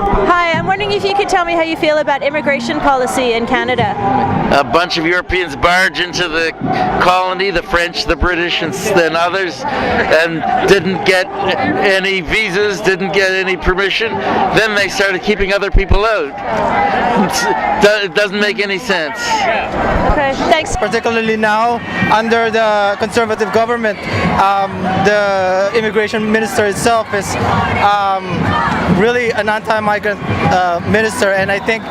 Hi, I'm wondering if you could tell me how you feel about immigration policy in Canada. A bunch of Europeans barge into the colony, the French, the British, and others, and didn't get any visas, didn't get any permission. Then they started keeping other people out. It doesn't make any sense. Okay, thanks. Particularly now, under the Conservative government, the immigration minister itself is really an anti-migrant minister, and I think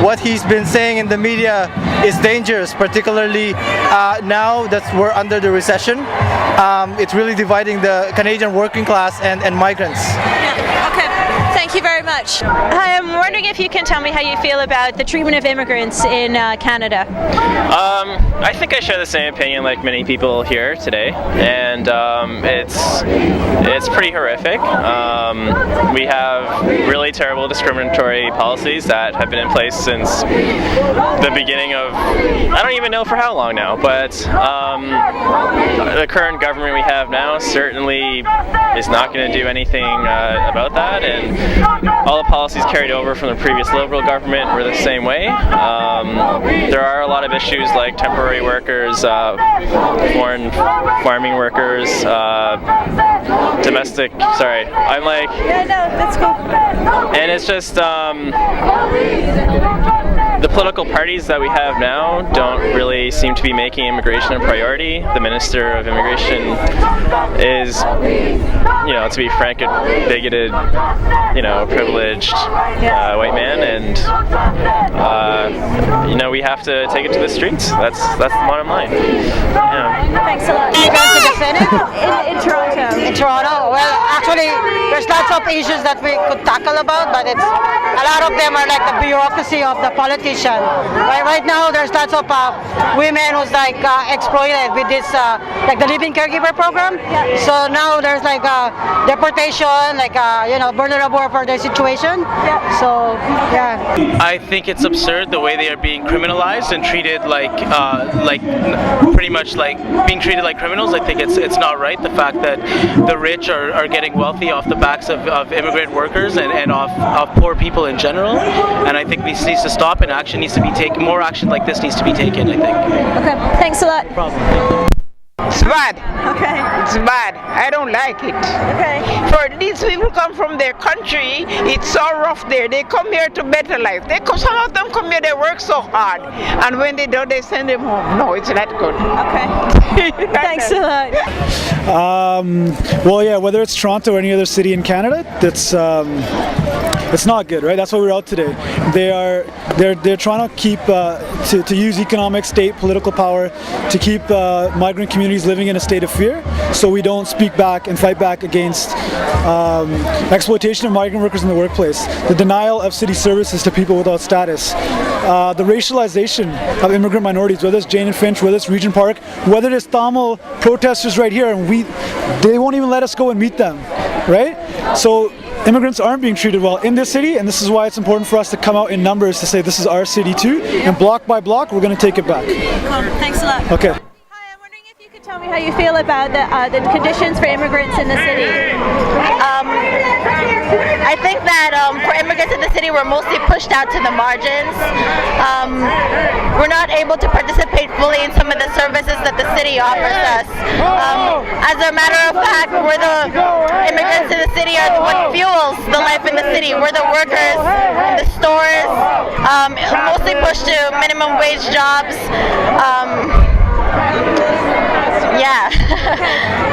what he's been saying in the media is dangerous, particularly now that we're under the recession. It's really dividing the Canadian working class and migrants. Yeah, okay. Thank you very much. Hi, I'm wondering if you can tell me how you feel about the treatment of immigrants in Canada. I think I share the same opinion like many people here today, and it's pretty horrific. We have really terrible discriminatory policies that have been in place since the beginning of, I don't even know for how long now, but the current government we have now certainly is not going to do anything about that, and all the policies carried over from the previous Liberal government were the same way. There are a lot of issues like temporary workers, foreign farming workers, domestic, sorry, I'm like... Yeah, no, that's cool. And it's just, the political parties that we have now don't really seem to be making immigration a priority. The Minister of Immigration is, to be frank, a bigoted, privileged white man, and we have to take it to the streets. That's the bottom line. Yeah. Thanks a lot. You going to the Senate? In Toronto. In Toronto? Well, actually, there's lots of issues that we could tackle about, but a lot of them are like the bureaucracy of the politician. Right now, there's lots of women who's exploited with this, like the living caregiver program. Yeah. So now there's deportation, vulnerable for their situation. Yeah. So, yeah. I think it's absurd the way they are being criminalized and treated pretty much like being treated like criminals. I think it's not right. The fact that the rich are getting wealthy off the backs of immigrant workers and of poor people in general. And I think this needs to stop, and action needs to be taken. More action like this needs to be taken, I think. Okay, thanks a lot. No problem. It's bad. Okay. It's bad. I don't like it. Okay. For these people come from their country, it's so rough there. They come here to better life. Some of them come here, they work so hard, and when they don't, they send them home. No, it's not good. Okay. Thanks a lot. Well, yeah, whether it's Toronto or any other city in Canada, it's not good, right? That's why we're out today. They're trying to keep to use economic, state, political power to keep migrant communities living in a state of fear, so we don't speak back and fight back against exploitation of migrant workers in the workplace, the denial of city services to people without status, the racialization of immigrant minorities, whether it's Jane and Finch, whether it's Regent Park, whether it's Tamil protesters right here, and they won't even let us go and meet them, right? So immigrants aren't being treated well in this city, and this is why it's important for us to come out in numbers to say this is our city too, and block by block we're going to take it back. Thanks a lot. Okay. Hi, I'm wondering if you could tell me how you feel about the conditions for immigrants in the city. I think that for immigrants in the city, we're mostly pushed out to the margins. We're not able to participate fully in some of the services that the city offers us. As a matter of fact, immigrants in the city are what fuels the life in the city. We're the workers in the stores, mostly pushed to minimum wage jobs. Yeah.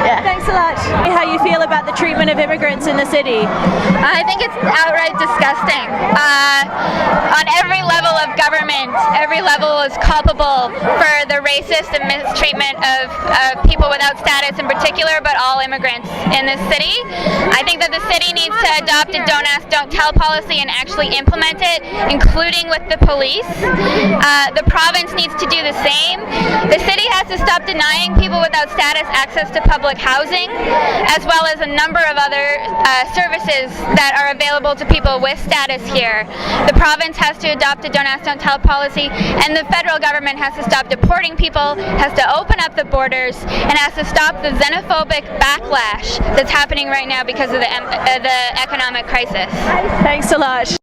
Yeah. Thanks a lot. How you feel about the treatment of immigrants in the city? I think it's outright disgusting. On every level of government, every level is culpable for the racist and mistreatment of people without status in particular, but all immigrants in this city. I think that the city needs to adopt a don't ask, don't tell policy and actually implement it, including with the police. The province needs to do the same. The city has to stop denying people without status access to public housing, as well as a number of other services that are available to people with status here. The province has to adopt a don't ask, don't tell policy, and the federal government has to stop deporting people, has to open up the borders, and has to stop the xenophobic backlash that's happening right now because of the economic crisis. Thanks a lot.